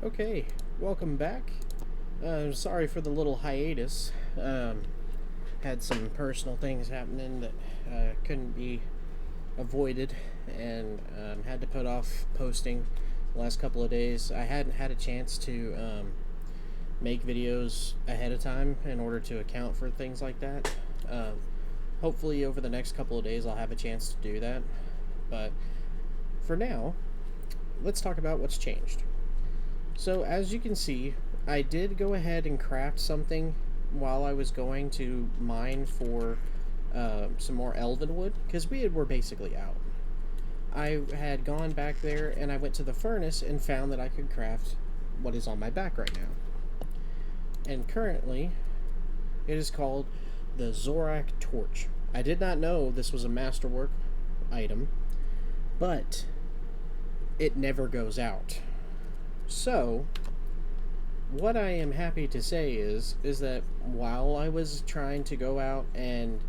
Okay, welcome back. Sorry for the little hiatus. Had some personal things happening that couldn't be avoided, and had to put off posting the last couple of days. I hadn't had a chance to make videos ahead of time in order to account for things like that. Hopefully, over the next couple of days, I'll have a chance to do that. But for now, let's talk about what's changed. So, as you can see, I did go ahead and craft something while I was going to mine for some more elven wood, because were basically out. I had gone back there and I went to the furnace and found that I could craft what is on my back right now. And currently, it is called the Zorak Torch. I did not know this was a masterwork item, but it never goes out. So, what I am happy to say is that while I was trying to go out and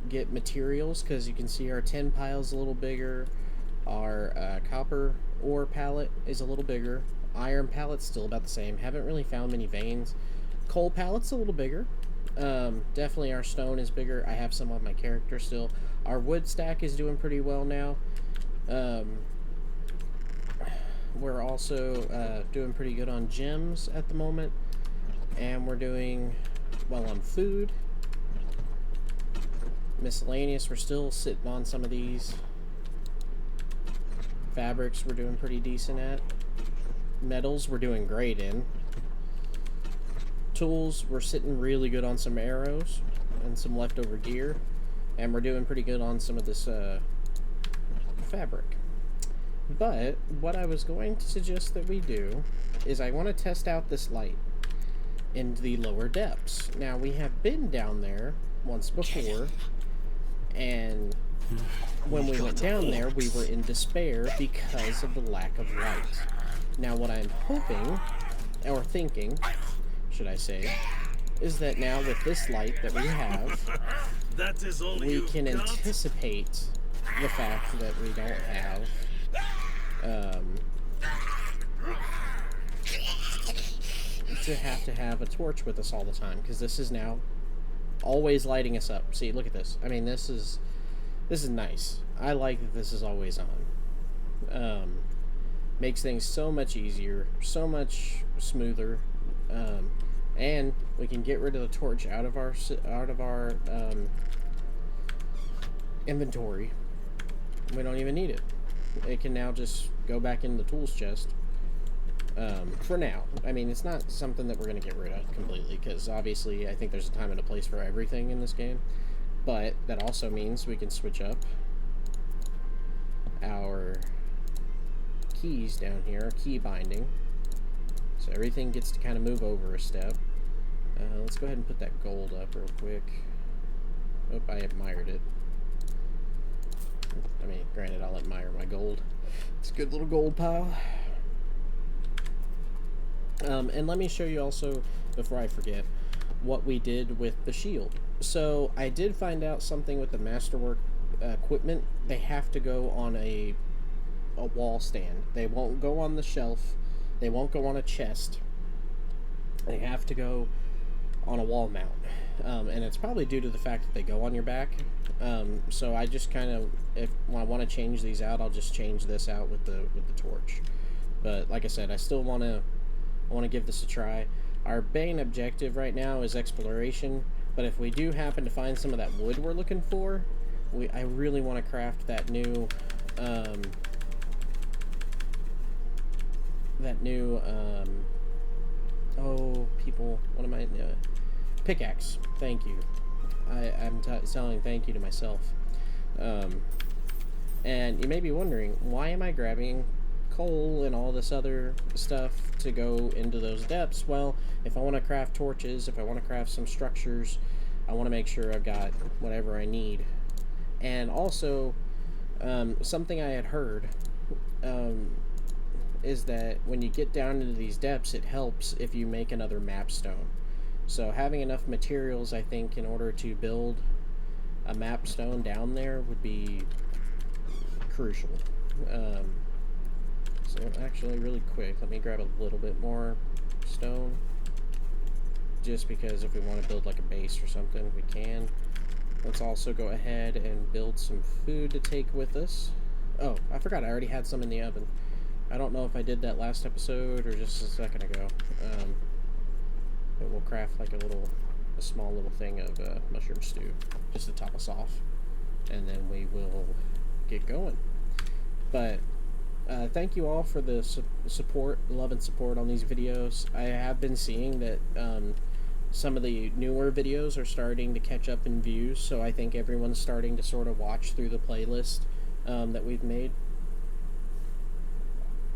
get materials, because you can see our tin pile's a little bigger, our copper ore pallet is a little bigger, iron pallet's still about the same, haven't really found many veins, coal pallet's a little bigger, definitely our stone is bigger, I have some on my character still, our wood stack is doing pretty well now. We're also doing pretty good on gems at the moment, and we're doing well on food. Miscellaneous, we're still sitting on some of these. Fabrics, we're doing pretty decent at. Metals, we're doing great in. Tools, we're sitting really good on some arrows and some leftover gear, and we're doing pretty good on some of this fabric. But what I was going to suggest that we do is I want to test out this light in the lower depths. Now, we have been down there once before, and when we went down there, we were in despair because of the lack of light. Now, what I'm hoping, or thinking, should I say, is that now with this light that we have, we can anticipate the fact that we don't have to have a torch with us all the time, because this is now always lighting us up. See, look at this. I mean, this is nice. I like that this is always on. Makes things so much easier, so much smoother, and we can get rid of the torch out of our inventory. We don't even need it. It can now just go back in the tools chest. For now. I mean, it's not something that we're going to get rid of completely, because obviously I think there's a time and a place for everything in this game. But that also means we can switch up our keys down here, our key binding. So everything gets to kind of move over a step. Let's go ahead and put that gold up real quick. Oh, I admired it. I mean, granted, I'll admire my gold. It's a good little gold pile. And let me show you also, before I forget, what we did with the shield. So, I did find out something with the masterwork equipment. They have to go on a wall stand. They won't go on the shelf. They won't go on a chest. They have to go on a wall mount. And it's probably due to the fact that they go on your back. So I just kind of, when I want to change these out, I'll just change this out with the torch. But like I said, I still want to give this a try. Our main objective right now is exploration, but if we do happen to find some of that wood we're looking for, I really want to craft that new oh, people, what am I, pickaxe, thank you. I'm telling thank you to myself. And you may be wondering, why am I grabbing coal and all this other stuff to go into those depths? Well, if I want to craft torches, if I want to craft some structures, I want to make sure I've got whatever I need. And also, something I had heard is that when you get down into these depths, it helps if you make another map stone. So having enough materials, I think, in order to build a map stone down there would be crucial. So Well, actually, really quick, let me grab a little bit more stone. Just because if we want to build like a base or something, we can. Let's also go ahead and build some food to take with us. Oh, I forgot I already had some in the oven. I don't know if I did that last episode or just a second ago. But we'll craft like a small little thing of mushroom stew just to top us off. And then we will get going. But thank you all for the support, love and support on these videos. I have been seeing that some of the newer videos are starting to catch up in views, so I think everyone's starting to sort of watch through the playlist that we've made,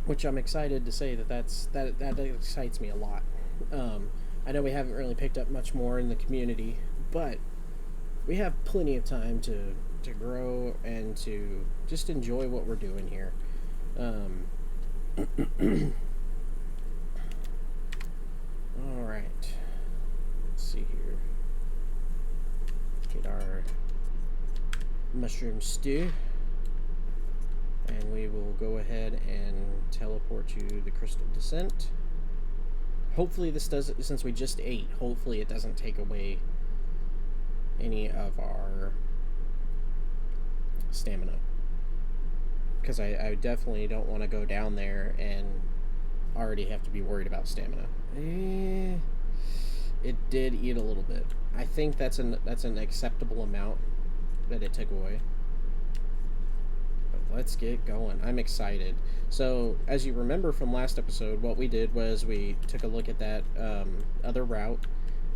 which I'm excited to say that excites me a lot. I know we haven't really picked up much more in the community, but we have plenty of time to grow and to just enjoy what we're doing here. All right. See here. Get our mushroom stew, and we will go ahead and teleport you the crystal descent. Hopefully this does, since we just ate, hopefully it doesn't take away any of our stamina, because I definitely don't want to go down there and already have to be worried about stamina. It did eat a little bit. I think that's an acceptable amount that it took away. But let's get going. I'm excited. So, as you remember from last episode, what we did was we took a look at that other route,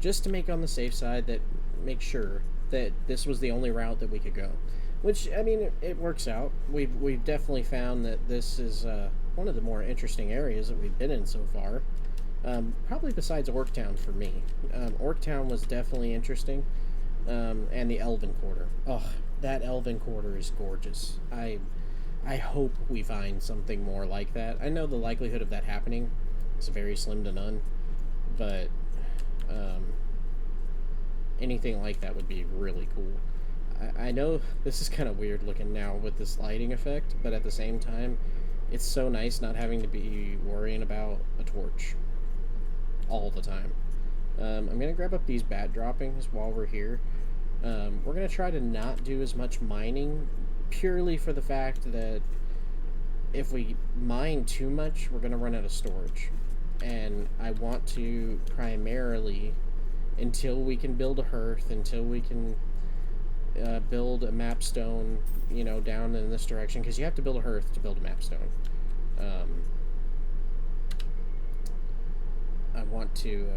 just to make on the safe side, that make sure that this was the only route that we could go. Which, I mean, it works out. We've definitely found that this is one of the more interesting areas that we've been in so far. Probably besides Orktown for me. Orktown was definitely interesting. And the Elven Quarter. Oh, that Elven Quarter is gorgeous. I hope we find something more like that. I know the likelihood of that happening is very slim to none. But anything like that would be really cool. I know this is kind of weird looking now with this lighting effect, but at the same time, it's so nice not having to be worrying about a torch all the time. I'm going to grab up these bat droppings while we're here. We're going to try to not do as much mining, purely for the fact that if we mine too much, we're going to run out of storage. And I want to primarily, until we can build a hearth, until we can build a mapstone, you know, down in this direction, because you have to build a hearth to build a mapstone. I want to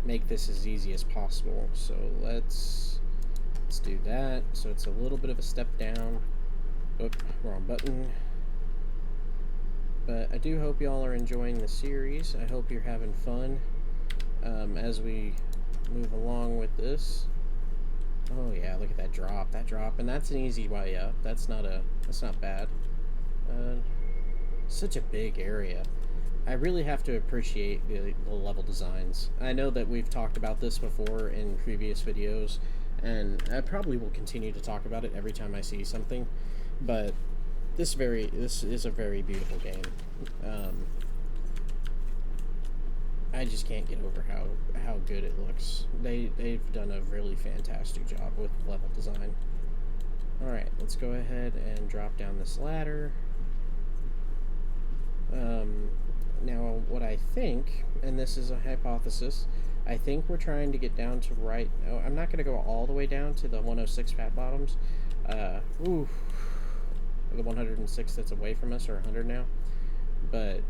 make this as easy as possible, so let's do that. So it's a little bit of a step down. Oop, wrong button. But I do hope y'all are enjoying the series. I hope you're having fun as we move along with this. Oh yeah, look at that drop, and that's an easy way up. That's not bad. Such a big area. I really have to appreciate the level designs. I know that we've talked about this before in previous videos, and I probably will continue to talk about it every time I see something, but this is a very beautiful game. I just can't get over how good it looks. They've done a really fantastic job with level design. Alright, let's go ahead and drop down this ladder. Now, what I think, and this is a hypothesis, I think we're trying to get down to right... Oh, I'm not going to go all the way down to the 106 fat bottoms. The 106 that's away from us, or 100 now. But,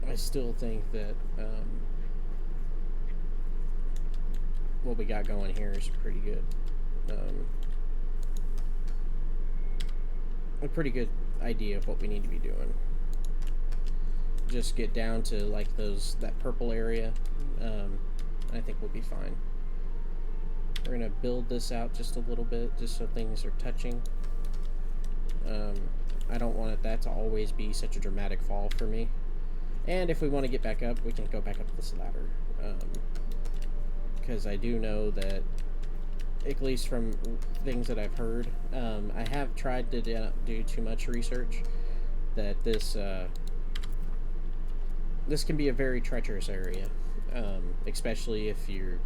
I still think that, what we got going here is pretty good. A pretty good idea of what we need to be doing. Just get down to like that purple area. I think we'll be fine. We're gonna build this out just a little bit, just so things are touching. I don't want that to always be such a dramatic fall for me. And if we want to get back up, we can go back up this ladder. Because I do know that at least from things that I've heard. I have tried to do too much research. That this can be a very treacherous area, especially if you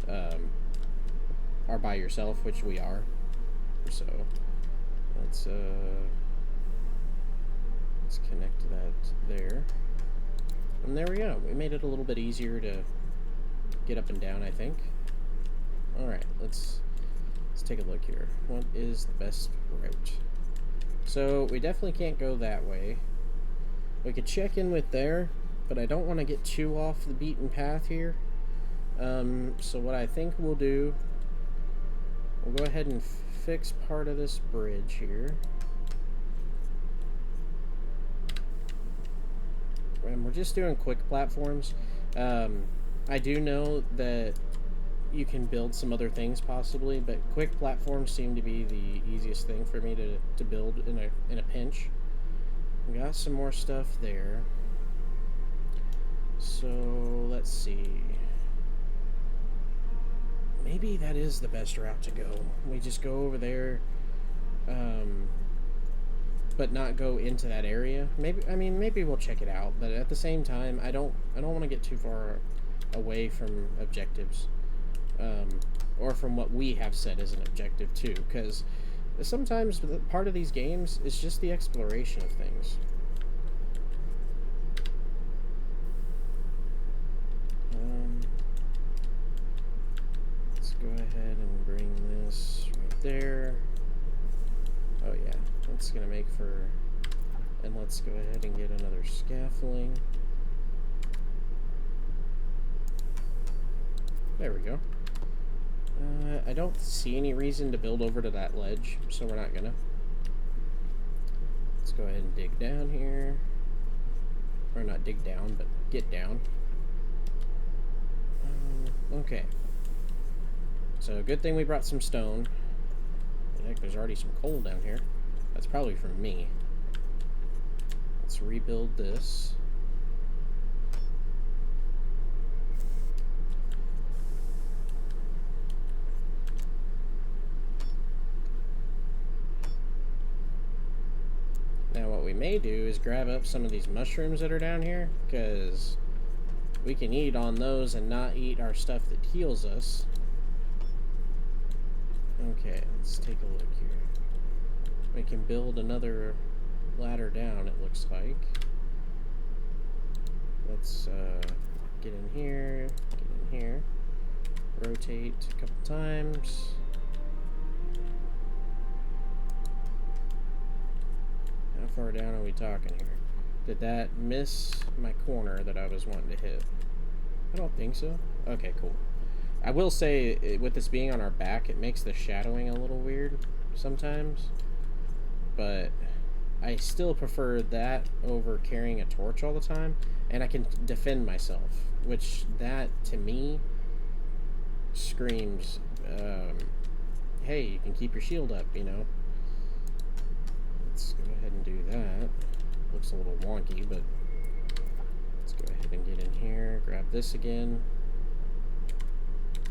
are by yourself, which we are. So let's connect that there, and there we go. We made it a little bit easier to get up and down, I think. All right, let's take a look here. What is the best route? So we definitely can't go that way. We could check in with there, but I don't want to get too off the beaten path here. So what I think we'll do, we'll go ahead and fix part of this bridge here. And we're just doing quick platforms. I do know that you can build some other things possibly, but quick platforms seem to be the easiest thing for me to build in a pinch. We got some more stuff there. So let's see. Maybe that is the best route to go. We just go over there, but not go into that area. Maybe we'll check it out. But at the same time, I don't want to get too far away from objectives, or from what we have set as an objective too. Because sometimes part of these games is just the exploration of things. Go ahead and bring this right there. Oh yeah, that's gonna make for, and let's go ahead and get another scaffolding. There we go. I don't see any reason to build over to that ledge, so we're not gonna. Let's go ahead and dig down here. Or not dig down, but get down. Okay. So, good thing we brought some stone. Heck, there's already some coal down here. That's probably from me. Let's rebuild this. Now, what we may do is grab up some of these mushrooms that are down here, because we can eat on those and not eat our stuff that heals us. Okay, let's take a look here. We can build another ladder down, it looks like. Let's get in here, rotate a couple times. How far down are we talking here? Did that miss my corner that I was wanting to hit? I don't think so. Okay, cool. I will say, with this being on our back, it makes the shadowing a little weird sometimes. But I still prefer that over carrying a torch all the time. And I can defend myself. Which, that, to me, screams, hey, you can keep your shield up, you know. Let's go ahead and do that. Looks a little wonky, but let's go ahead and get in here. Grab this again.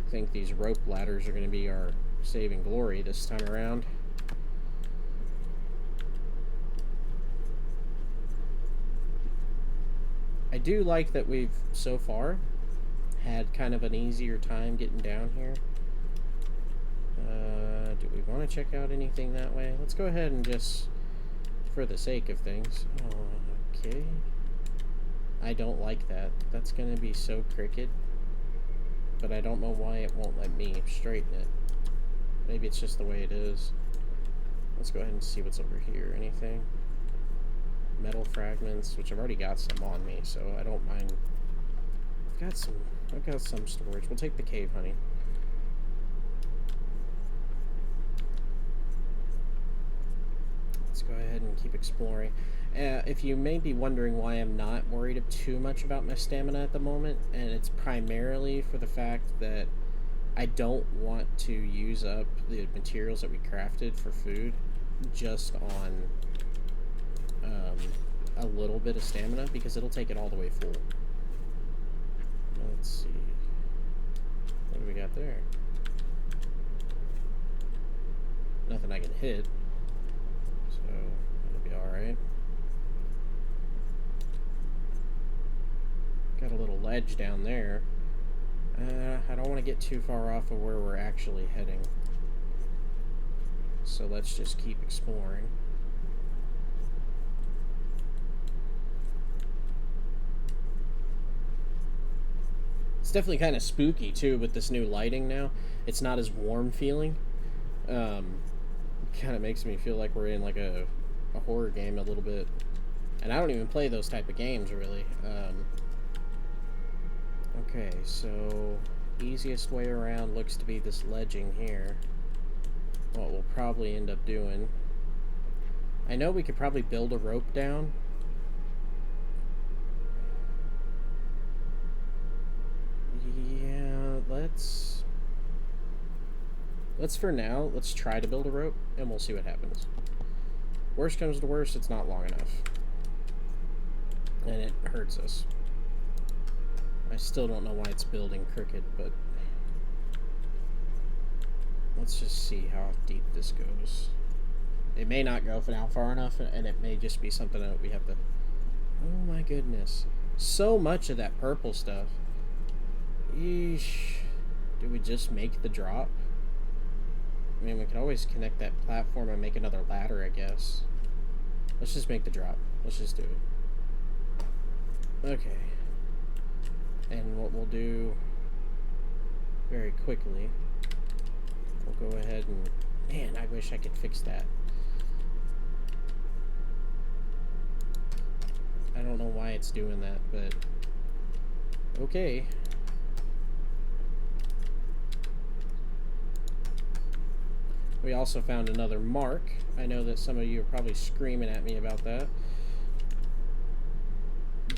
I think these rope ladders are going to be our saving glory this time around. I do like that we've so far had kind of an easier time getting down here. Do we want to check out anything that way? Let's go ahead and just, for the sake of things. Okay. I don't like that. That's going to be so crooked. But I don't know why it won't let me straighten it. Maybe it's just the way it is. Let's go ahead and see what's over here. Anything? Metal fragments, which I've already got some on me, so I don't mind. I've got some storage. We'll take the cave honey. Let's go ahead and keep exploring. If you may be wondering why I'm not worried too much about my stamina at the moment, and it's primarily for the fact that I don't want to use up the materials that we crafted for food just on a little bit of stamina, because it'll take it all the way full. Let's see. What do we got there? Nothing I can hit. So, it'll be alright. Got a little ledge down there. I don't want to get too far off of where we're actually heading. So let's just keep exploring. It's definitely kind of spooky too with this new lighting now. It's not as warm feeling. Kind of makes me feel like we're in like a horror game a little bit. And I don't even play those type of games really. Okay, so easiest way around looks to be this ledging here. What we'll probably end up doing. I know we could probably build a rope down. Yeah, let's for now, let's try to build a rope and we'll see what happens. Worst comes to worst, it's not long enough. And it hurts us. I still don't know why it's building crooked, but let's just see how deep this goes. It may not go now far enough, and it may just be something that we have to... Oh my goodness. So much of that purple stuff. Eesh. Do we just make the drop? I mean, we could always connect that platform and make another ladder, I guess. Let's just make the drop. Let's just do it. Okay. And what we'll do very quickly, we'll go ahead and... Man, I wish I could fix that. I don't know why it's doing that, but... Okay. We also found another mark. I know that some of you are probably screaming at me about that.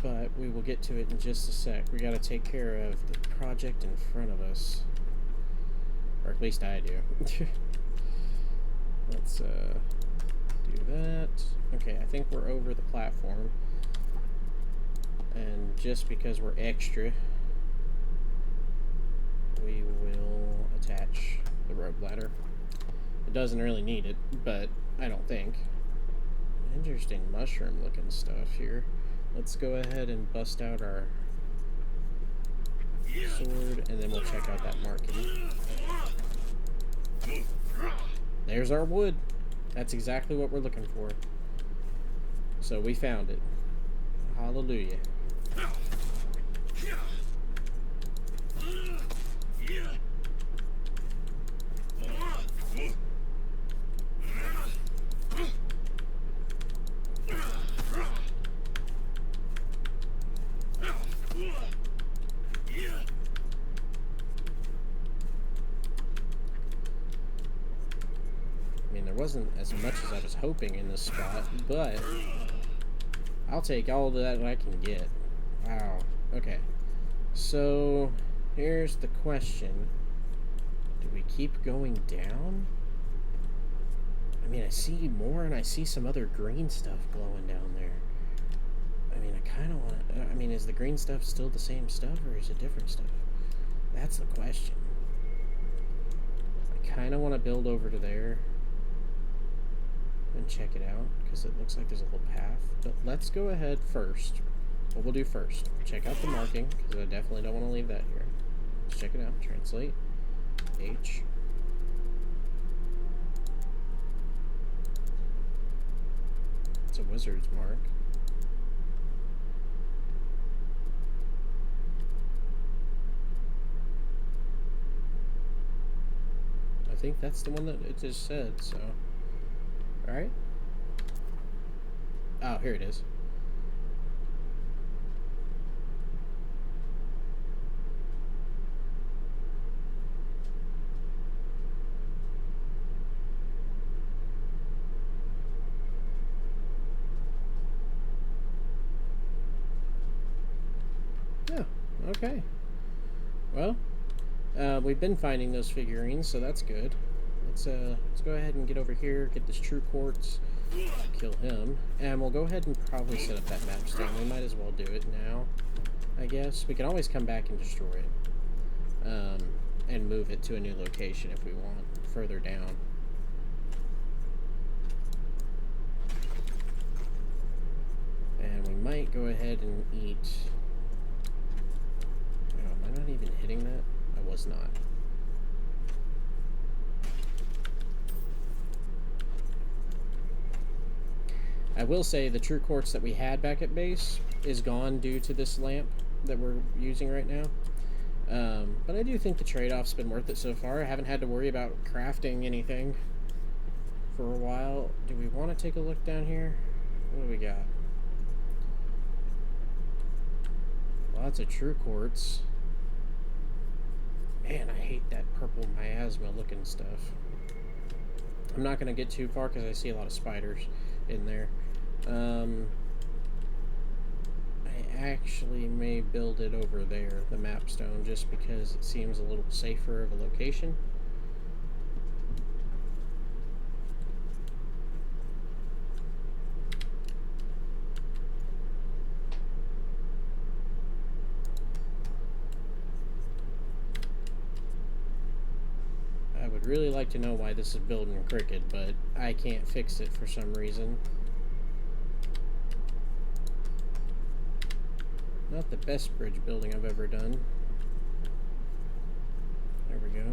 But we will get to it in just a sec. We gotta take care of the project in front of us. Or at least I do. Let's do that. Okay, I think we're over the platform. And just because we're extra, we will attach the rope ladder. It doesn't really need it, but I don't think. Interesting mushroom looking stuff here. Let's go ahead and bust out our sword, and then we'll check out that marking. There's our wood. That's exactly what we're looking for. So we found it. Hallelujah. Wasn't as much as I was hoping in this spot, but I'll take all of that I can get. Wow. Okay. So here's the question. Do we keep going down? I mean, I see more and I see some other green stuff glowing down there. I mean, I kind of want to... I mean, is the green stuff still the same stuff or is it different stuff? That's the question. I kind of want to build over to there and check it out, because it looks like there's a little path. But let's go ahead first. What we'll do first, check out the marking, because I definitely don't want to leave that here. Let's check it out. Translate. H. It's a wizard's mark. I think that's the one that it just said, so... Alright. Oh, here it is. Yeah, okay. Well, we've been finding those figurines, so that's good. Let's go ahead and get over here, get this true quartz, kill him, and we'll go ahead and probably set up that map stone. We might as well do it now, I guess. We can always come back and destroy it, and move it to a new location if we want, further down. go ahead and eat. Oh, am I not even hitting that? I was not. I will say the true quartz that we had back at base is gone due to this lamp that we're using right now. But I do think the trade-off's been worth it so far. I haven't had to worry about crafting anything for a while. Do we want to take a look down here? What do we got? Lots of true quartz. Man, I hate that purple miasma looking stuff. I'm not going to get too far because I see a lot of spiders in there. I actually may build it over there, the map stone, just because it seems a little safer of a location. I would really like to know why this is building crooked, but I can't fix it for some reason. Not the best bridge building I've ever done. There we go.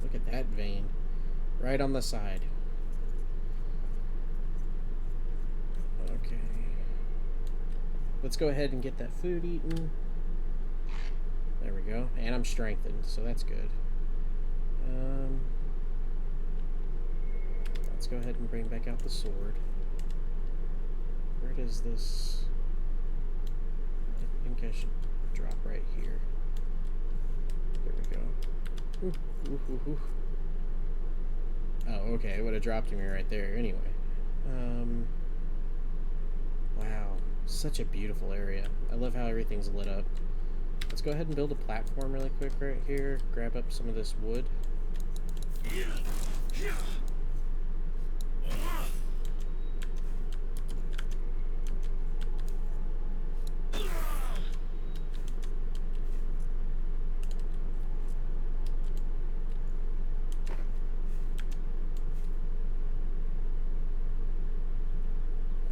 Look at that vein. Right on the side. Okay. Let's go ahead and get that food eaten. There we go. And I'm strengthened, so that's good. Let's go ahead and bring back out the sword. Where does this... I think I should drop right here. There we go. Ooh, ooh, ooh, ooh. Oh, okay. It would have dropped me right there anyway. Wow. Such a beautiful area. I love how everything's lit up. Let's go ahead and build a platform really quick right here. Grab up some of this wood.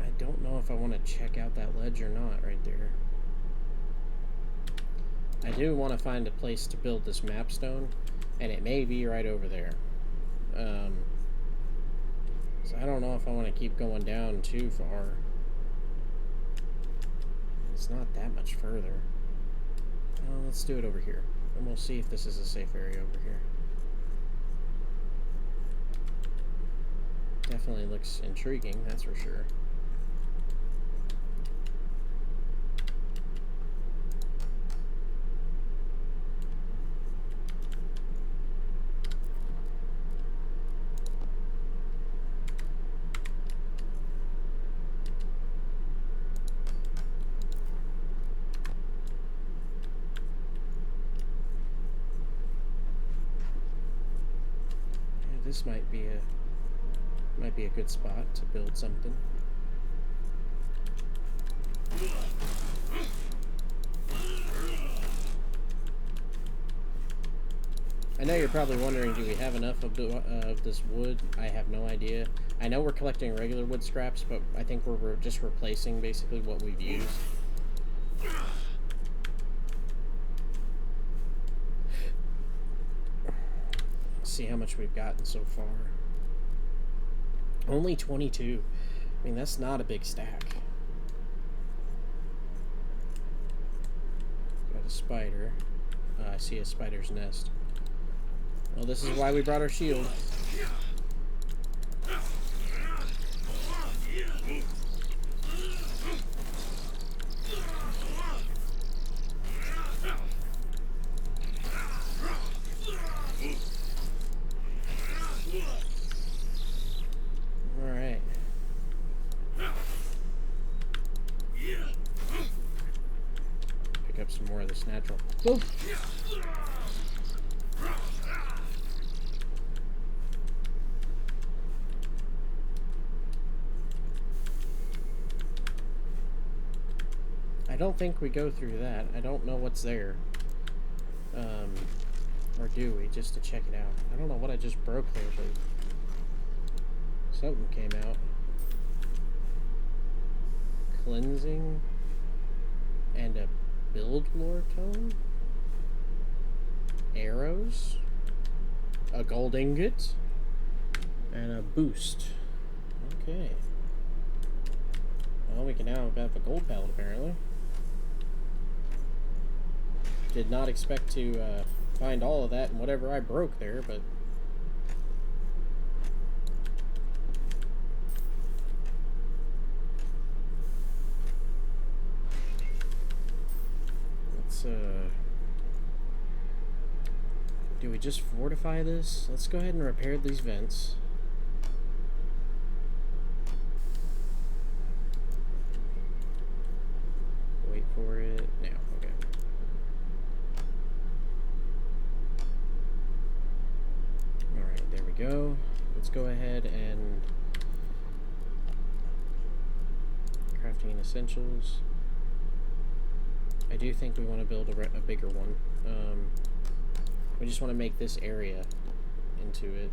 I don't know if I want to check out that ledge or not right there. I do want to find a place to build this map stone, and it may be right over there. So I don't know if I want to keep going down too far. It's not that much further. Let's do it over here, and we'll see if this is a safe area over here. Definitely looks intriguing, that's for sure. This might be a good spot to build something. I know you're probably wondering, do we have enough of this wood? I have no idea. I know we're collecting regular wood scraps, but I think we're just replacing basically what we've used. See how much we've gotten so far. Only 22. I mean, that's not a big stack. Got a spider. I see a spider's nest. Well, this is why we brought our shield. Alright. Pick up some more of this natural. Whoa. I don't think we go through that. I don't know what's there. Or do we, just to check it out? I don't know what I just broke there, but something came out. Cleansing? and a build lore tome. Arrows. A gold ingot. And a boost. Okay. Well, we can now have a gold pallet, apparently. Did not expect to find all of that and whatever I broke there, but... Let's, do we just fortify this? Let's go ahead and repair these vents. Wait for it. Now, okay. Alright, there we go. Let's go ahead and... Crafting essentials. I do think we want to build a bigger one. We just want to make this area into it.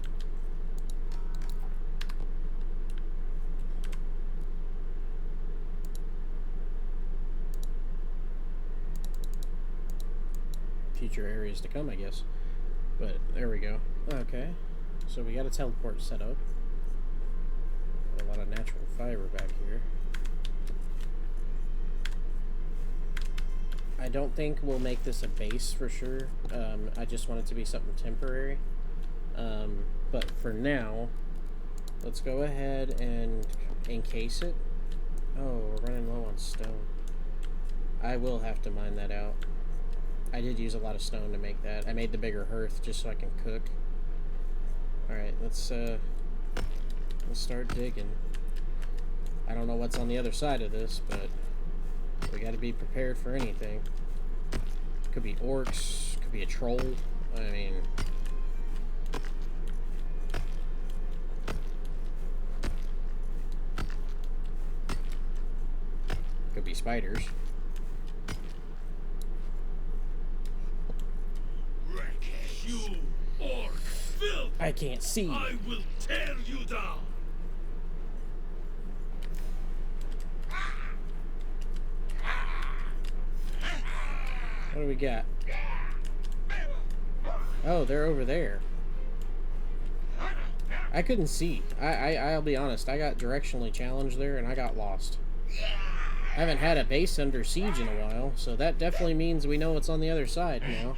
Future areas to come, I guess. But there we go. Okay. So we got a teleport set up. A lot of natural fiber back here. I don't think we'll make this a base for sure. I just want it to be something temporary. But for now, let's go ahead and encase it. Oh, we're running low on stone. I will have to mine that out. I did use a lot of stone to make that. I made the bigger hearth just so I can cook. Alright, let's start digging. I don't know what's on the other side of this, but we gotta be prepared for anything. Could be orcs, could be a troll. I mean... Could be spiders. You orc filth! I can't see. I will tear you down! What do we got? Oh, they're over there. I couldn't see. I'll be honest. I got directionally challenged there and I got lost. I haven't had a base under siege in a while, so that definitely means we know what's on the other side now.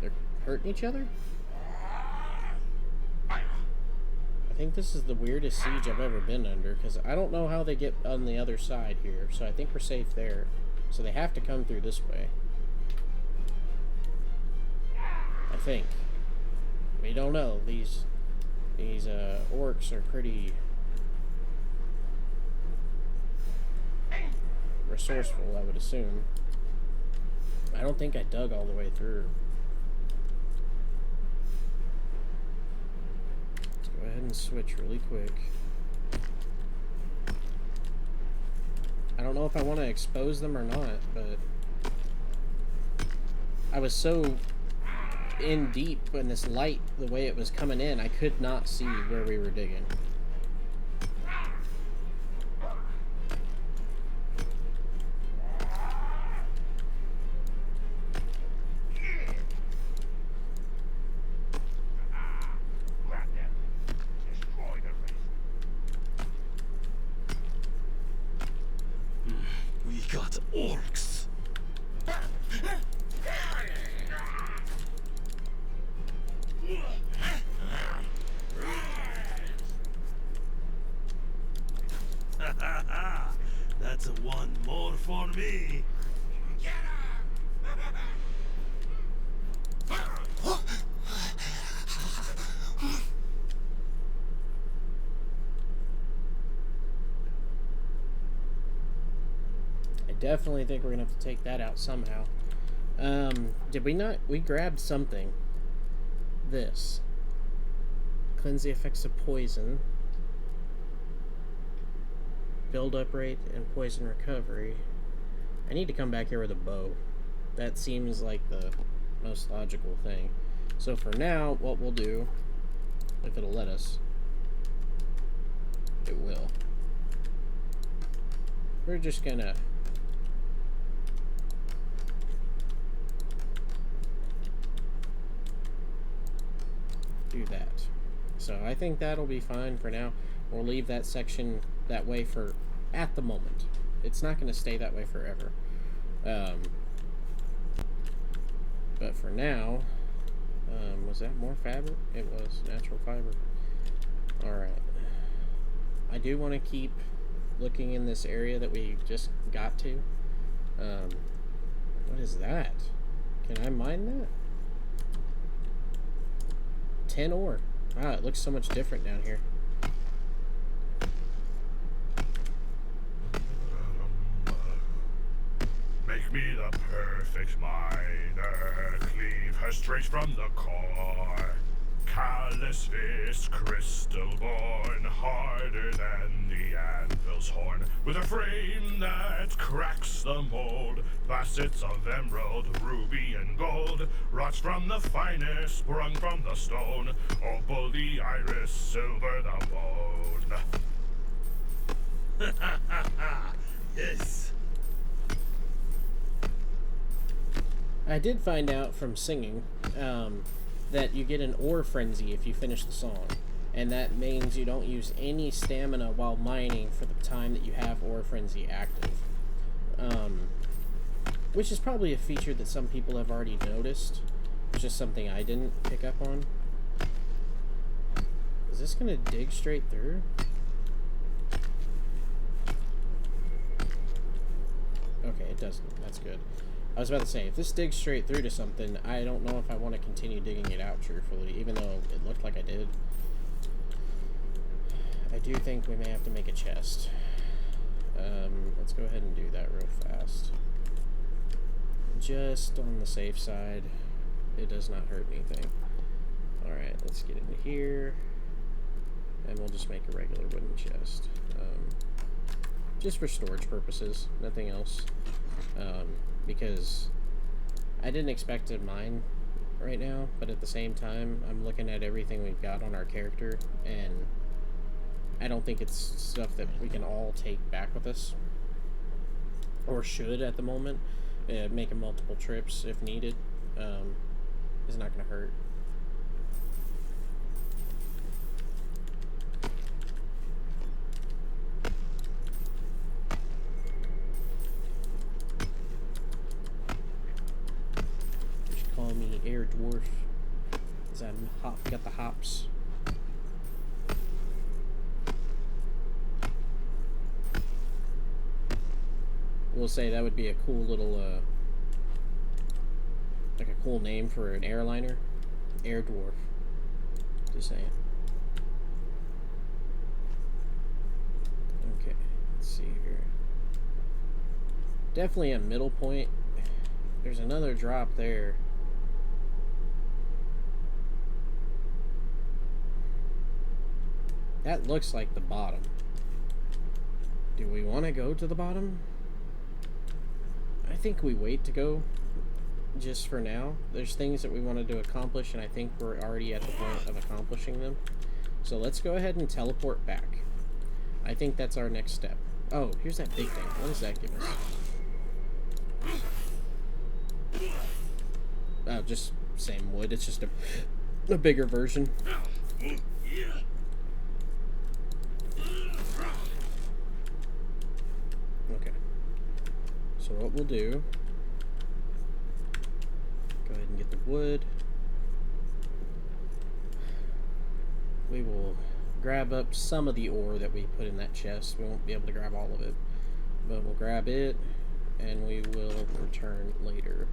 They're hurting each other? I think this is the weirdest siege I've ever been under, because I don't know how they get on the other side here, so I think we're safe there. So they have to come through this way. I think. We don't know. These orcs are pretty resourceful, I would assume. I don't think I dug all the way through. Let's go ahead and switch really quick. I don't know if I want to expose them or not, but I was so in deep in this light, the way it was coming in, I could not see where we were digging. We got orcs. That's a one more for me. I definitely think we're gonna have to take that out somehow. Did we not? We grabbed something. This. Cleanse the effects of poison. Build up rate and poison recovery. I need to come back here with a bow. That seems like the most logical thing. So for now, what we'll do, if it'll let us, it will. We're just gonna So I think that'll be fine for now. We'll leave that section that way for at the moment. It's not going to stay that way forever. But for now, was that more fabric? It was natural fiber. Alright. I do want to keep looking in this area that we just got to. What is that? Can I mine that? 10 ore. Wow, it looks so much different down here. Make me the perfect miner, cleave her straight from the core. Callous fist, crystal born, harder than the anvil's horn. With a frame that cracks the mold, facets of emerald, ruby, and gold. Rods from the finest, sprung from the stone. Opal the iris, silver the bone. Yes. I did find out from singing that you get an ore frenzy if you finish the song. And that means you don't use any stamina while mining for the time that you have ore frenzy active. Which is probably a feature that some people have already noticed. It's just something I didn't pick up on. Is this going to dig straight through? Okay, it doesn't. That's good. I was about to say, if this digs straight through to something, I don't know if I want to continue digging it out, truthfully, even though it looked like I did. I do think we may have to make a chest. Let's go ahead and do that real fast. Just on the safe side. It does not hurt anything. Alright, let's get into here. And we'll just make a regular wooden chest. Just for storage purposes, nothing else. Because I didn't expect to mine right now, but at the same time, I'm looking at everything we've got on our character, and I don't think it's stuff that we can all take back with us, or should at the moment. Making multiple trips if needed is not going to hurt. Call me Air Dwarf, because I'm got the hops. We'll say that would be a cool little, like a cool name for an airliner. Air Dwarf. Just saying. Okay, let's see here. Definitely a middle point. There's another drop there. That looks like the bottom. Do we want to go to the bottom? I think we wait to go just for now. There's things that we wanted to accomplish, and I think we're already at the point of accomplishing them. So let's go ahead and teleport back. I think that's our next step. Oh, here's that big thing. What does that give us? Oh, just same wood. It's just a bigger version. Okay. So what we'll do, go ahead and get the wood. We will grab up some of the ore that we put in that chest. We won't be able to grab all of it, but we'll grab it and we will return later.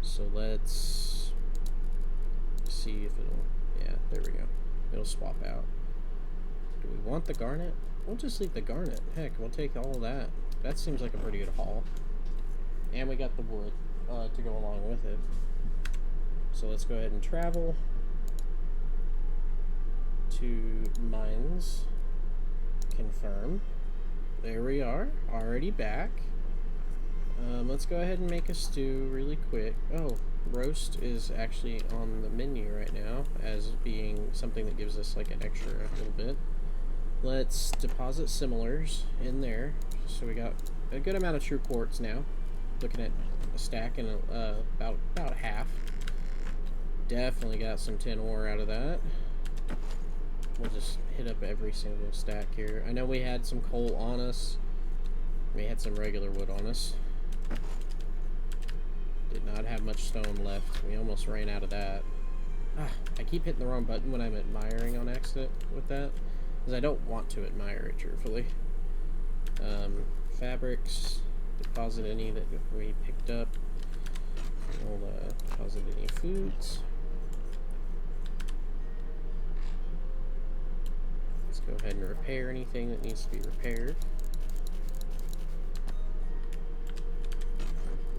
So let's see if it'll, yeah, there we go. It'll swap out. Do we want the garnet? We'll just leave the garnet. Heck, we'll take all of that. That seems like a pretty good haul. And we got the wood to go along with it. So let's go ahead and travel to mines. Confirm. There we are. Already back. Let's go ahead and make a stew really quick. Oh, roast is actually on the menu right now as being something that gives us like an extra little bit. Let's deposit similars in there. So we got a good amount of true quartz now. Looking at a stack and about half. Definitely got some tin ore out of that. we'll just hit up every single stack here. I know we had some coal on us. We had some regular wood on us. Did not have much stone left. We almost ran out of that. I keep hitting the wrong button when I'm admiring on accident with that, because I don't want to admire it, truthfully. Fabrics, deposit any that we picked up. We'll deposit any foods. Let's go ahead and repair anything that needs to be repaired.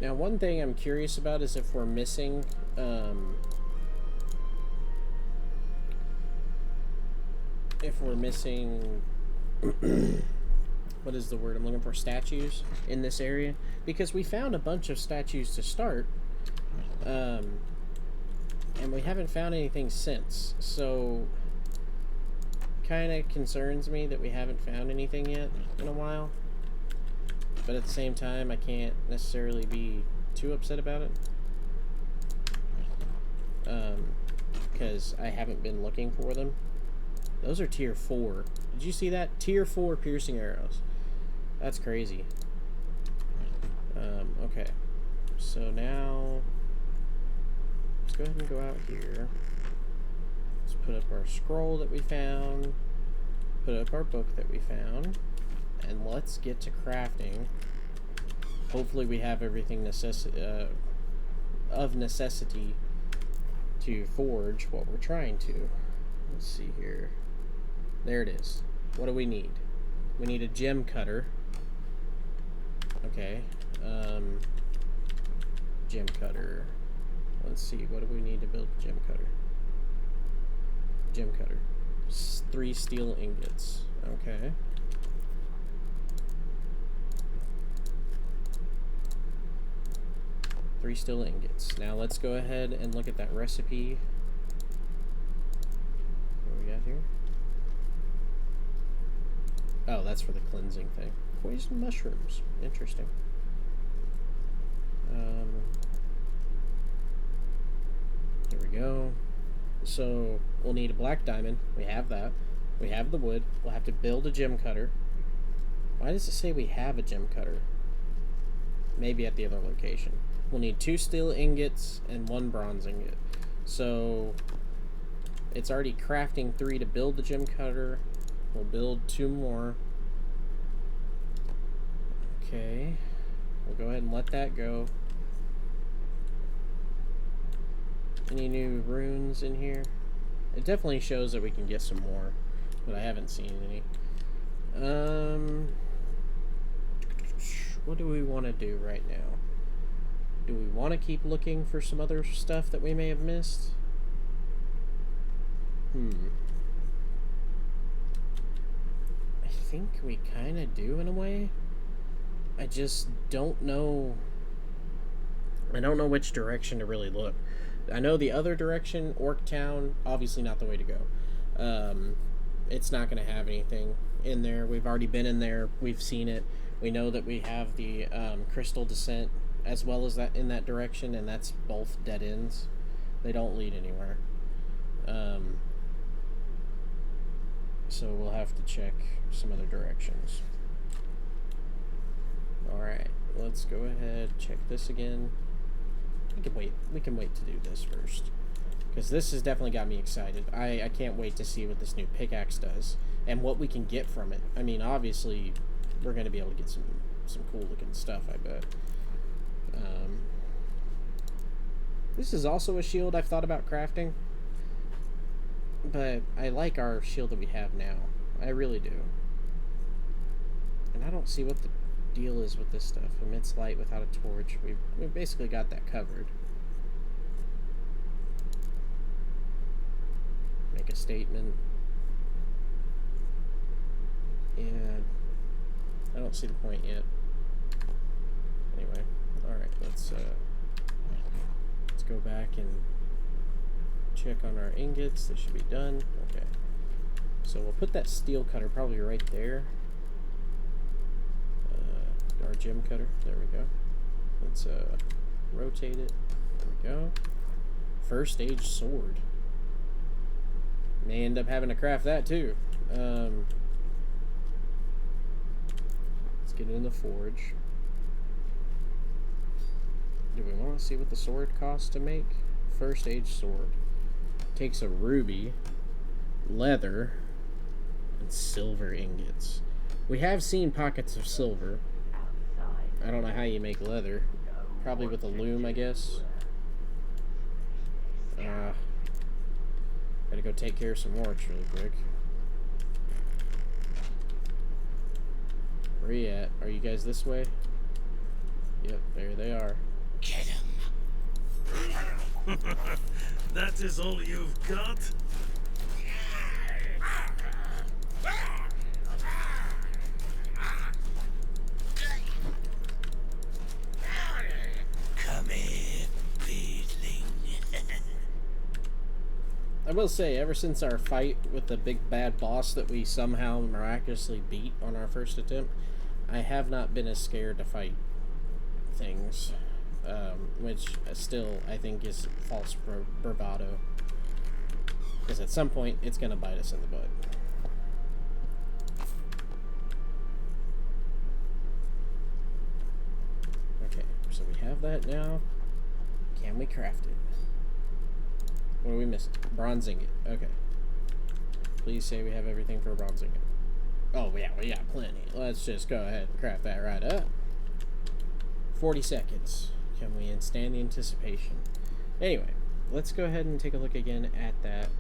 Now, one thing I'm curious about is if we're missing what is the word I'm looking for? Statues in this area, because we found a bunch of statues to start, and we haven't found anything since. So, kind of concerns me that we haven't found anything yet in a while. But at the same time, I can't necessarily be too upset about it, because I haven't been looking for them. Those are tier 4. Did you see that? Tier 4 piercing arrows. That's crazy. Okay. So now, let's go ahead and go out here. Let's put up our scroll that we found. Put up our book that we found. And let's get to crafting. Hopefully we have everything of necessity to forge what we're trying to. Let's see here. There it is. What do we need? We need a gem cutter. Okay. Gem cutter. Let's see. What do we need to build a gem cutter? Gem cutter. 3 steel ingots. Okay. Three steel ingots. Now let's go ahead and look at that recipe. What do we got here? Oh, that's for the cleansing thing. Poison mushrooms. Interesting. Here we go. So we'll need a black diamond. We have that. We have the wood. We'll have to build a gem cutter. Why does it say we have a gem cutter? Maybe at the other location. We'll need 2 steel ingots and 1 bronze ingot. So it's already crafting 3 to build the gem cutter. We'll build 2 more. Okay. We'll go ahead and let that go. Any new runes in here? It definitely shows that we can get some more, but I haven't seen any. What do we want to do right now? Do we want to keep looking for some other stuff that we may have missed? I think we kind of do in a way. I just don't know. I don't know which direction to really look. I know the other direction, Orc Town, obviously not the way to go. It's not going to have anything in there. We've already been in there. We've seen it. We know that we have the Crystal Descent as well as that in that direction, and that's both dead ends. They don't lead anywhere. So we'll have to check some other directions. Alright, let's go ahead, check this again. We can wait to do this first, because this has definitely got me excited. I can't wait to see what this new pickaxe does and what we can get from it. I mean, obviously we're going to be able to get some cool looking stuff, I bet. This is also a shield I've thought about crafting, but I like our shield that we have now. I really do. And I don't see what the deal is with this stuff. Emits light without a torch. We've basically got that covered. Make a statement. Yeah, I don't see the point yet. Anyway, alright, let's go back and check on our ingots. This should be done. Okay. So we'll put that steel cutter probably right there. Our gem cutter. There we go. Let's rotate it. There we go. First stage sword. May end up having to craft that too. Let's get in the forge. Do we want to see what the sword costs to make? First age sword. Takes a ruby, leather, and silver ingots. We have seen pockets of silver. I don't know how you make leather. Probably with a loom, I guess. Gotta go take care of some orcs really quick. Where are you at? Are you guys this way? Yep, there they are. Get him. That is all you've got? Come here, beedling. I will say, ever since our fight with the big bad boss that we somehow miraculously beat on our first attempt, I have not been as scared to fight things. Which still, I think, is false bravado. Because at some point, it's going to bite us in the butt. Okay, so we have that now. Can we craft it? What are we missing? Bronze ingot. Okay. Please say we have everything for a bronze ingot. Oh, yeah, we got plenty. Let's just go ahead and craft that right up. 40 seconds. Can we stand the anticipation? Anyway, let's go ahead and take a look again at that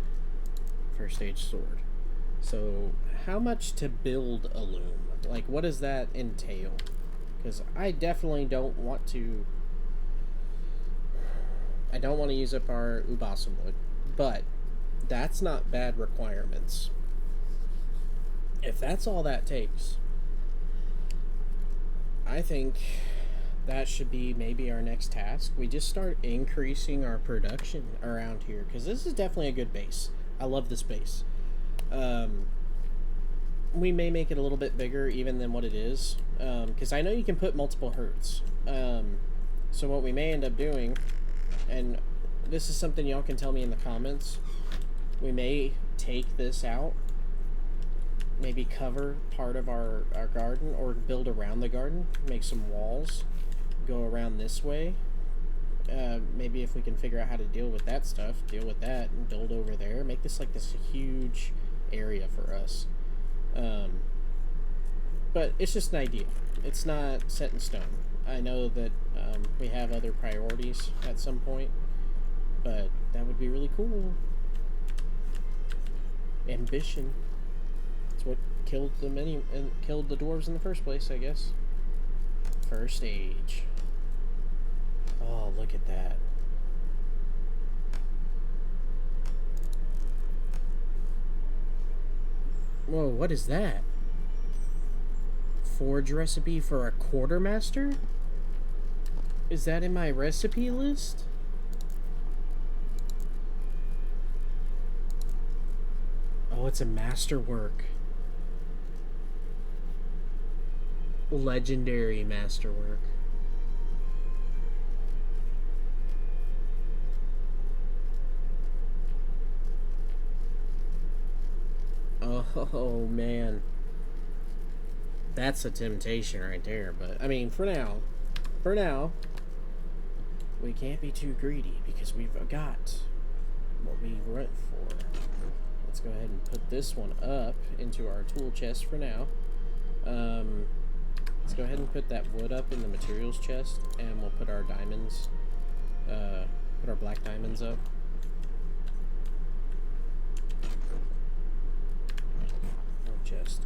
first stage sword. So, how much to build a loom? Like, what does that entail? Because I definitely don't want to... I don't want to use up our ubasum wood, but that's not bad requirements. If that's all that takes, I think that should be maybe our next task. We just start increasing our production around here, because this is definitely a good base. I love this base. We may make it a little bit bigger even than what it is, because I know you can put multiple herds. So what we may end up doing, and this is something y'all can tell me in the comments, we may take this out, maybe cover part of our garden, or build around the garden, make some walls, go around this way. Maybe if we can figure out how to deal with that stuff, deal with that and build over there, make this like this huge area for us. But it's just an idea. It's not set in stone. I know that we have other priorities at some point, but that would be really cool. Ambition. It's what killed the dwarves in the first place, I guess. First age. Oh, look at that. Whoa, what is that? Forge recipe for a quartermaster? Is that in my recipe list? Oh, it's a masterwork. Legendary masterwork. Oh man, that's a temptation right there. But I mean, for now, we can't be too greedy because we've got what we went for. Let's go ahead and put this one up into our tool chest for now. Let's go ahead and put that wood up in the materials chest, and we'll put our diamonds, put our black diamonds up. Chest,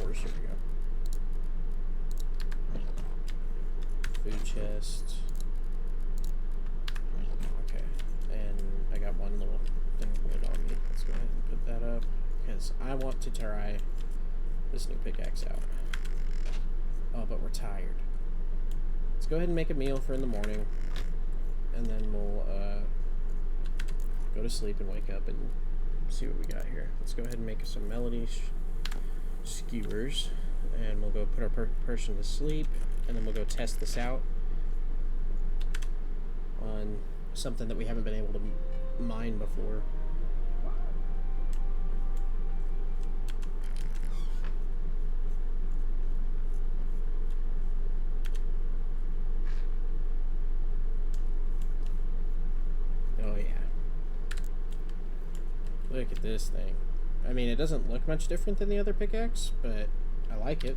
ores, here we go. Food chest. Okay, and I got one little thing of wood on me. Let's go ahead and put that up, because I want to try this new pickaxe out. Oh, but we're tired. Let's go ahead and make a meal for in the morning, and then we'll go to sleep and wake up and see what we got here. Let's go ahead and make some melody skewers, and we'll go put our person to sleep, and then we'll go test this out on something that we haven't been able to mine before. at this thing. I mean, it doesn't look much different than the other pickaxe, but I like it.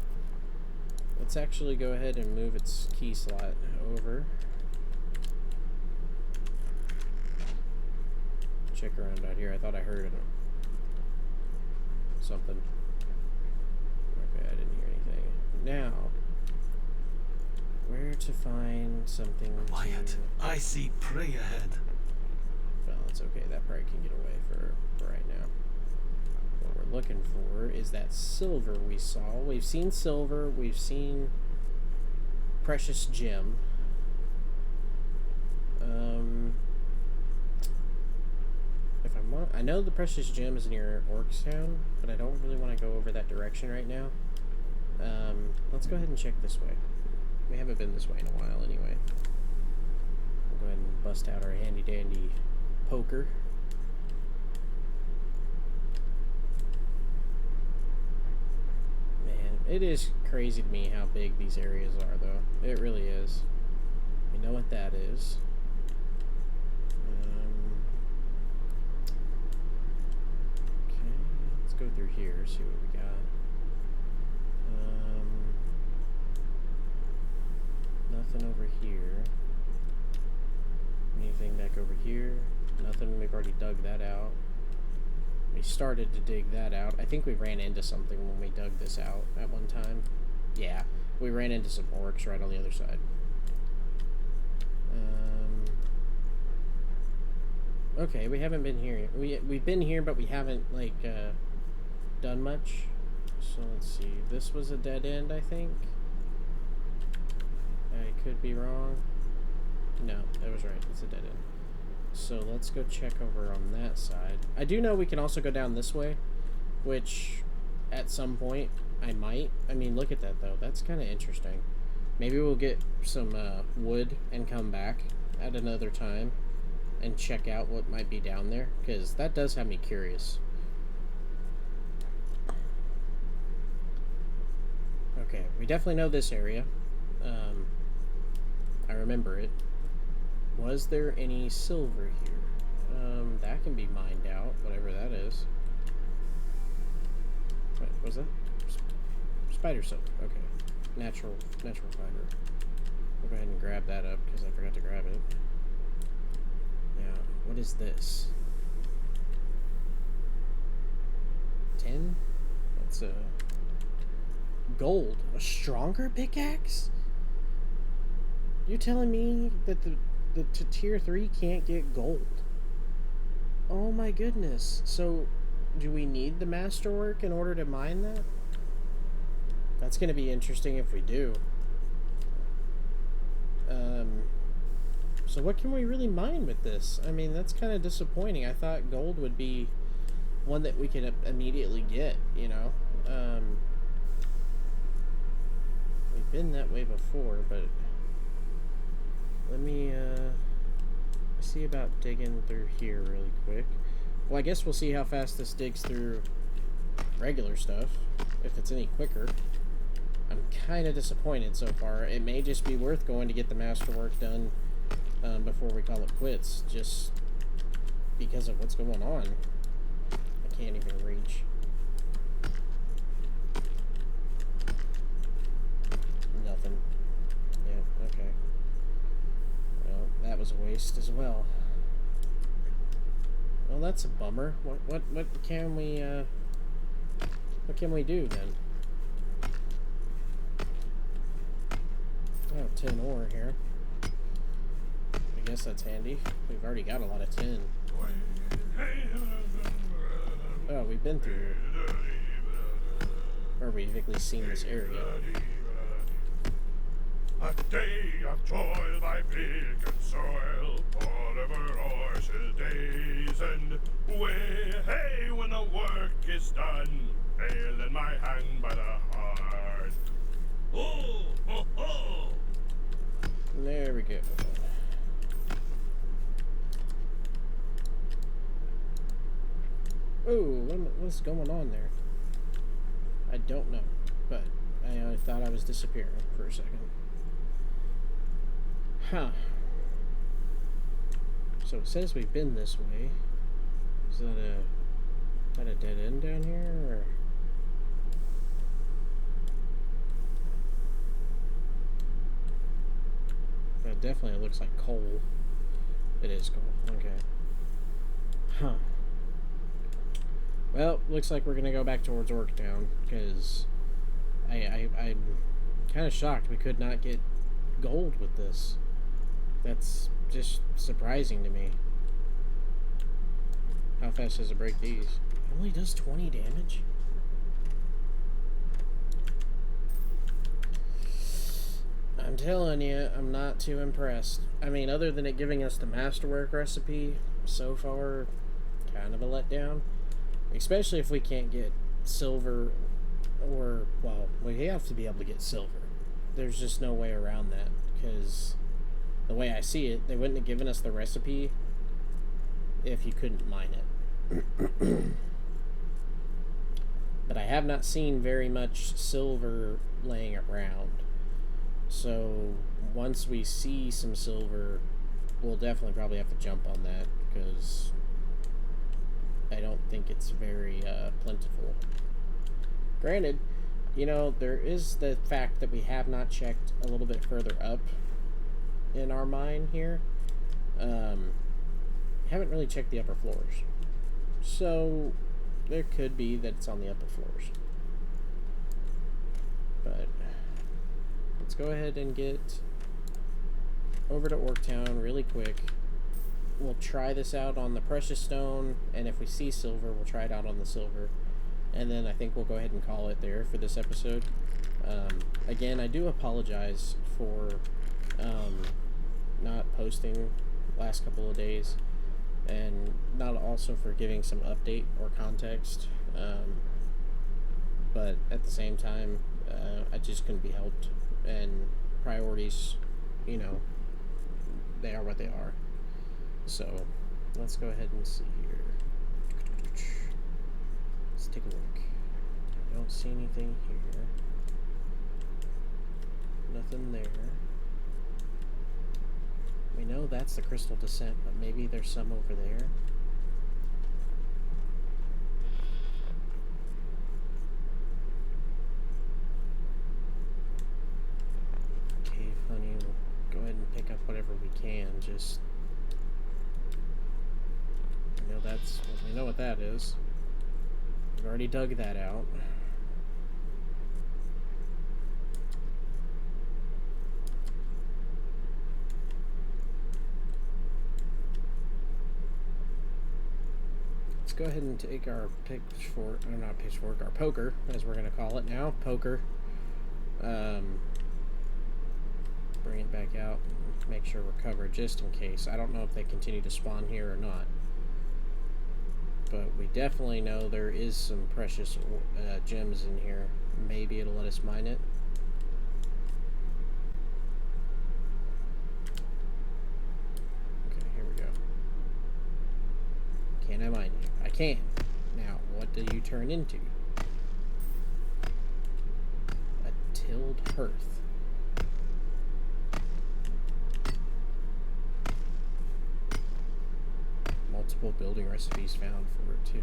Let's actually go ahead and move its key slot over. Check around out here. I thought I heard something. Okay, I didn't hear anything. Now, where to find something Quiet. I see prey ahead. Well, it's okay. That probably can get away for right now. What we're looking for is that silver we saw. We've seen silver. We've seen precious gem. If I know the precious gem is near Orkstown, but I don't really want to go over that direction right now. Let's go ahead and check this way. We haven't been this way in a while anyway. We'll go ahead and bust out our handy dandy poker. Man, it is crazy to me how big these areas are, though. It really is. We know what that is. Okay, let's go through here, see what we got. Nothing over here. Anything back over here? Nothing. We've already dug that out. We started to dig that out. I think we ran into something when we dug this out at one time. Yeah, we ran into some orcs right on the other side. Okay, we haven't been here. We've been here, but we haven't like done much. So let's see. This was a dead end, I think. I could be wrong. No, that was right. It's a dead end. So let's go check over on that side. I do know we can also go down this way, which at some point I might. I mean, look at that though. That's kind of interesting. Maybe we'll get some wood and come back at another time and check out what might be down there, because that does have me curious. Okay, we definitely know this area. I remember it. Was there any silver here? That can be mined out, whatever that is. Wait, was that? Spider silk. Okay. Natural fiber. We'll go ahead and grab that up, because I forgot to grab it. Now, what is this? Tin? That's a... gold. A stronger pickaxe? You're telling me that the tier 3 can't get gold? Oh my goodness. So, do we need the masterwork in order to mine that? That's going to be interesting if we do. So what can we really mine with this? I mean, that's kind of disappointing. I thought gold would be one that we could immediately get, you know? We've been that way before, but... let me, see about digging through here really quick. Well, I guess we'll see how fast this digs through regular stuff, if it's any quicker. I'm kind of disappointed so far. It may just be worth going to get the masterwork done before we call it quits, just because of what's going on. I can't even reach. Nothing. Yeah, okay. Well, that was a waste as well. Well, that's a bummer. What can we do then? Oh, tin ore here. I guess that's handy. We've already got a lot of tin. Oh, we've been through here. Or we've at least seen this area. A day of toil by pick and soil, forever horses' days, and hey, when the work is done, hail in my hand by the heart. Oh, ho, ho! There we go. Oh, what's going on there? I don't know, but I thought I was disappearing for a second. Huh. So it says we've been this way. Is that a Got a dead end down here, or? That definitely looks like coal. It is coal. Okay. Huh. Well, looks like we're gonna go back towards Orktown, because I'm kind of shocked we could not get gold with this. That's just surprising to me. How fast does it break these? It only does 20 damage? I'm telling you, I'm not too impressed. I mean, other than it giving us the masterwork recipe, so far, kind of a letdown. Especially if we can't get silver, or, well, we have to be able to get silver. There's just no way around that, because the way I see it, they wouldn't have given us the recipe if you couldn't mine it. But I have not seen very much silver laying around. So once we see some silver, we'll definitely probably have to jump on that, because I don't think it's very plentiful. Granted, you know, there is the fact that we have not checked a little bit further up in our mine here. Haven't really checked the upper floors. So there could be that it's on the upper floors. But let's go ahead and get over to Orktown really quick. We'll try this out on the precious stone, and if we see silver, we'll try it out on the silver. And then I think we'll go ahead and call it there for this episode. Again, I do apologize for not posting last couple of days, and not also for giving some update or context. But at the same time, I just couldn't be helped, and priorities, you know, they are what they are. So let's go ahead and see here. Let's take a look. I don't see anything here. Nothing there. We know that's the Crystal Descent, but maybe there's some over there. Cave honey, we'll go ahead and pick up whatever we can. Just, you know, that's, we know what that is. We've already dug that out. Let's go ahead and take our pitchfork, or not pitchfork, our poker, as we're going to call it now, poker. Bring it back out, make sure we're covered just in case. I don't know if they continue to spawn here or not. But we definitely know there is some precious gems in here. Maybe it'll let us mine it. Okay, here we go. Can I mine you? I can. Now, what do you turn into? A tilled hearth. Multiple building recipes found for it too.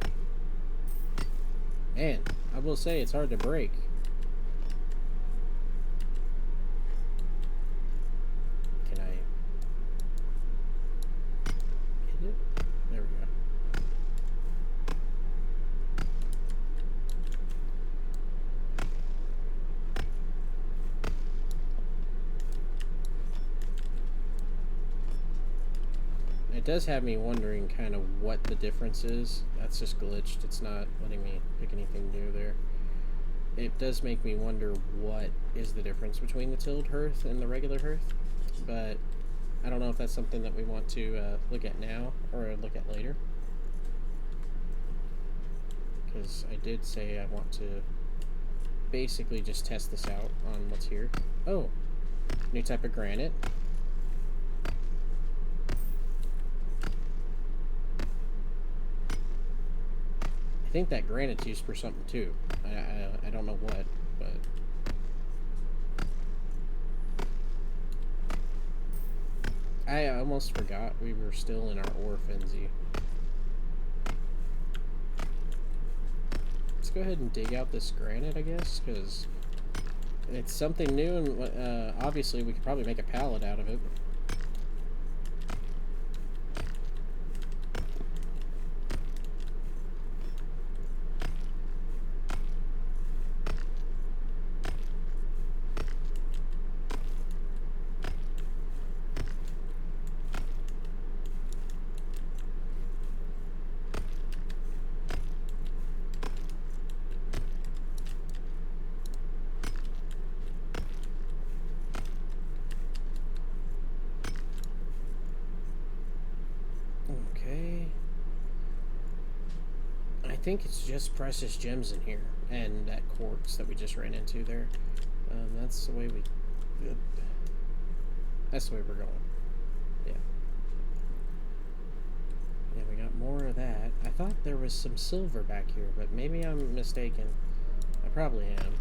Man, I will say it's hard to break. Can I hit it? There we go. It does have me wondering kind of what the difference is. That's just glitched. It's not letting me pick anything new there. It does make me wonder what is the difference between the tilled hearth and the regular hearth. But I don't know if that's something that we want to look at now or look at later. Because I did say I want to basically just test this out on what's here. Oh, new type of granite. I think that granite's used for something too. I don't know what, but I almost forgot we were still in our ore frenzy. let's go ahead and dig out this granite, I guess, because it's something new, and obviously we could probably make a pallet out of it. Okay. I think it's just precious gems in here, and that quartz that we just ran into there. That's the way we... That's the way we're going. Yeah. Yeah, we got more of that. I thought there was some silver back here, but maybe I'm mistaken. I probably am.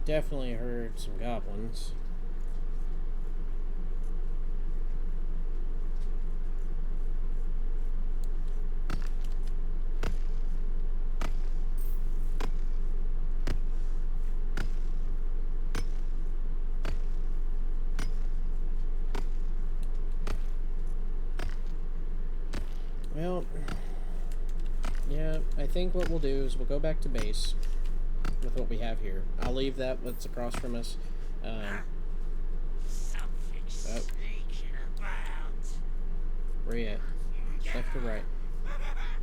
Definitely heard some goblins. Well, yeah, I think what we'll do is we'll go back to base with what we have here. I'll leave that what's across from us. Something sneaking about. Where you at? Left or right?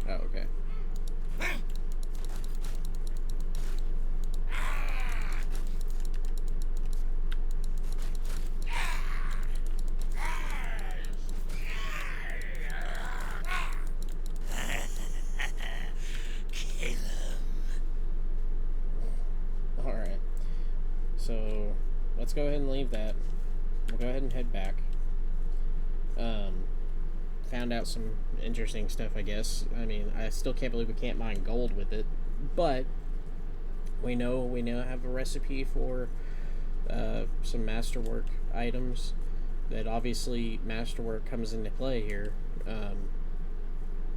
Oh, okay. Kill him. Alright. So, let's go ahead and leave that. We'll go ahead and head back. Found out some interesting stuff, I guess. I mean, I still can't believe we can't mine gold with it. But, we now have a recipe for some masterwork items. That obviously masterwork comes into play here.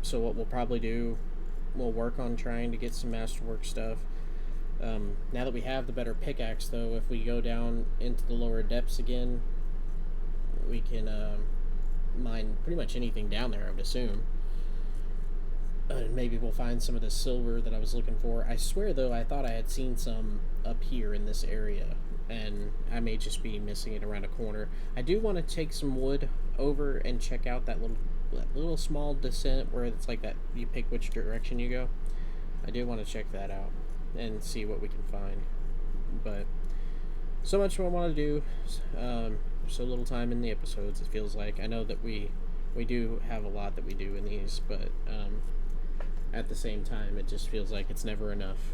So what we'll probably do, we'll work on trying to get some masterwork stuff. Now that we have the better pickaxe, though, if we go down into the lower depths again, we can mine pretty much anything down there, I would assume. And maybe we'll find some of the silver that I was looking for. I swear, though, I thought I had seen some up here in this area, and I may just be missing it around a corner. I do want to take some wood over and check out that little small descent where it's like that you pick which direction you go. I do want to check that out and see what we can find. But so much what I want to do. So little time in the episodes, it feels like. I know that we do have a lot that we do in these, but at the same time, it just feels like it's never enough.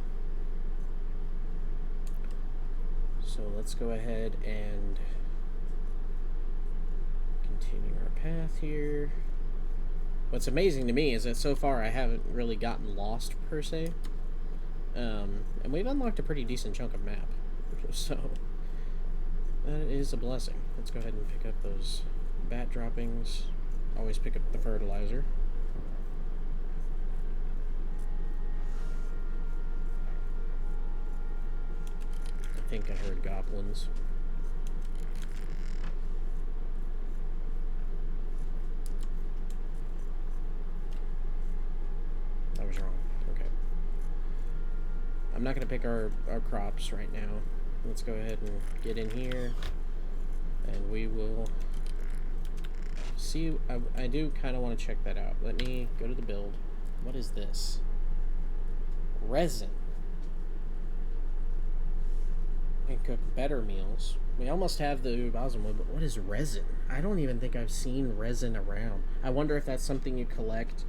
So let's go ahead and continue our path here. What's amazing to me is that so far I haven't really gotten lost, per se. And we've unlocked a pretty decent chunk of map. So that is a blessing. Let's go ahead and pick up those bat droppings. Always pick up the fertilizer. I think I heard goblins. I was wrong. Okay. I'm not going to pick our crops right now. Let's go ahead and get in here. And we will see. I do kind of want to check that out. Let me go to the build. What is this? Resin. and cook better meals. We almost have the balsam wood, but what is resin? I don't even think I've seen resin around. I wonder if that's something you collect.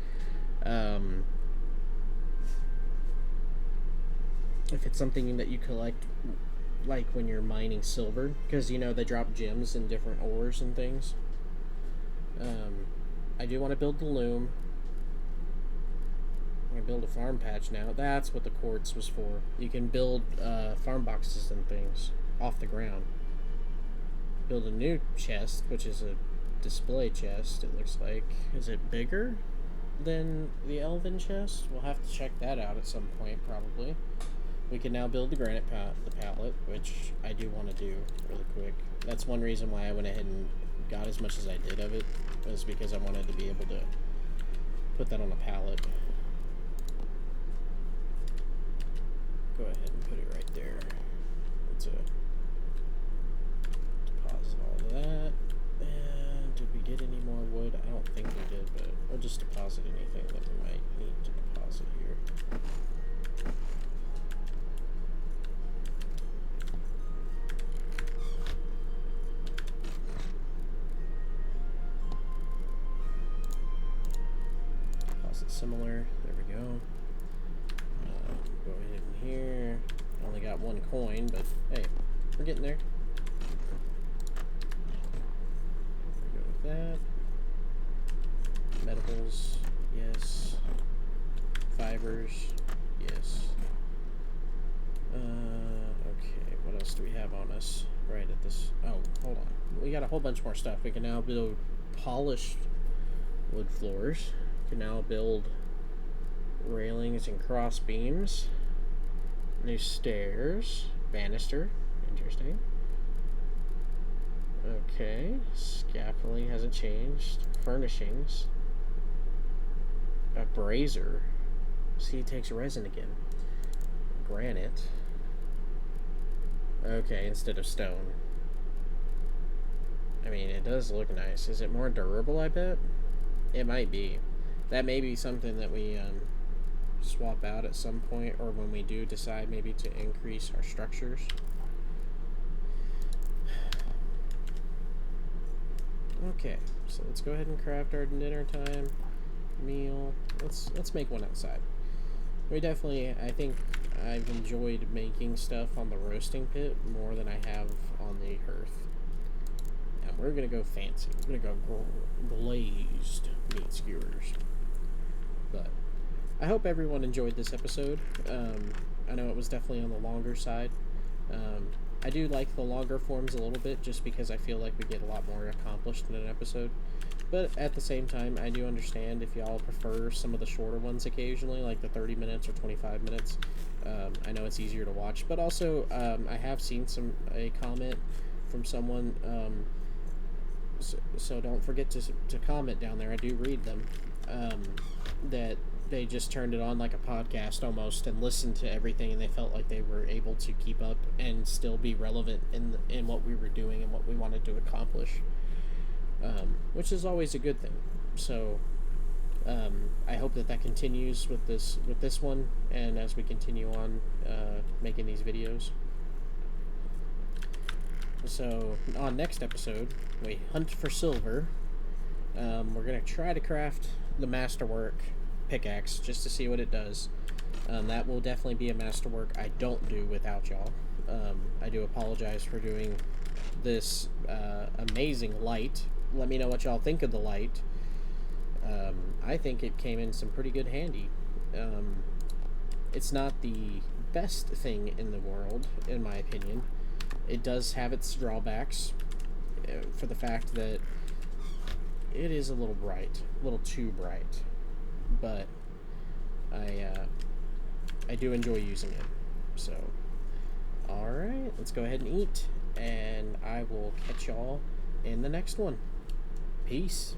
If it's something that you collect, like when you're mining silver, because you know they drop gems in different ores and things. I do want to build the loom. I'm gonna build a farm patch now. That's what the quartz was for. You can build farm boxes and things off the ground. Build a new chest, which is a display chest, it looks like. Is it bigger than the elven chest? We'll have to check that out at some point, probably. We can now build the granite pallet, which I do want to do really quick. That's one reason why I went ahead and got as much as I did of it, was because I wanted to be able to put that on a pallet. Go ahead and put it right there. Let's deposit all of that. And did we get any more wood? I don't think we did, but we'll just deposit anything that we might need to deposit here. Deposit similar. There we go. Go ahead in here. Only got one coin, but hey, we're getting there. Go with that. Medicals, yes. Fibers, yes. Okay, what else do we have on us right at this? Oh, hold on. We got a whole bunch more stuff. We can now build polished wood floors. We can now build railings and cross beams. New stairs. Banister. Interesting. Okay. Scaffolding hasn't changed. Furnishings. A brazier. See, it takes resin again. Granite. Okay, instead of stone. I mean, it does look nice. Is it more durable, I bet? It might be. That may be something that we swap out at some point, or when we do decide maybe to increase our structures. Okay, so let's go ahead and craft our dinner time meal. Let's make one outside. We definitely, I think I've enjoyed making stuff on the roasting pit more than I have on the hearth. And we're gonna go fancy. We're gonna go glazed meat skewers. But I hope everyone enjoyed this episode. I know it was definitely on the longer side. I do like the longer forms a little bit, just because I feel like we get a lot more accomplished in an episode. But at the same time, I do understand if y'all prefer some of the shorter ones occasionally, like the 30 minutes or 25 minutes. I know it's easier to watch. But also, I have seen a comment from someone, so don't forget to comment down there. I do read them. That they just turned it on like a podcast almost and listened to everything, and they felt like they were able to keep up and still be relevant in what we were doing and what we wanted to accomplish, which is always a good thing. So I hope that continues with this one, and as we continue on making these videos. So on next episode, we hunt for silver. We're gonna try to craft the masterwork pickaxe just to see what it does. That will definitely be a masterwork I don't do without y'all. I do apologize for doing this amazing light. Let me know what y'all think of the light. I think it came in some pretty good handy. It's not the best thing in the world, in my opinion. It does have its drawbacks, for the fact that it is a little bright, a little too bright. But I do enjoy using it. So, alright, let's go ahead and eat, and I will catch y'all in the next one. Peace.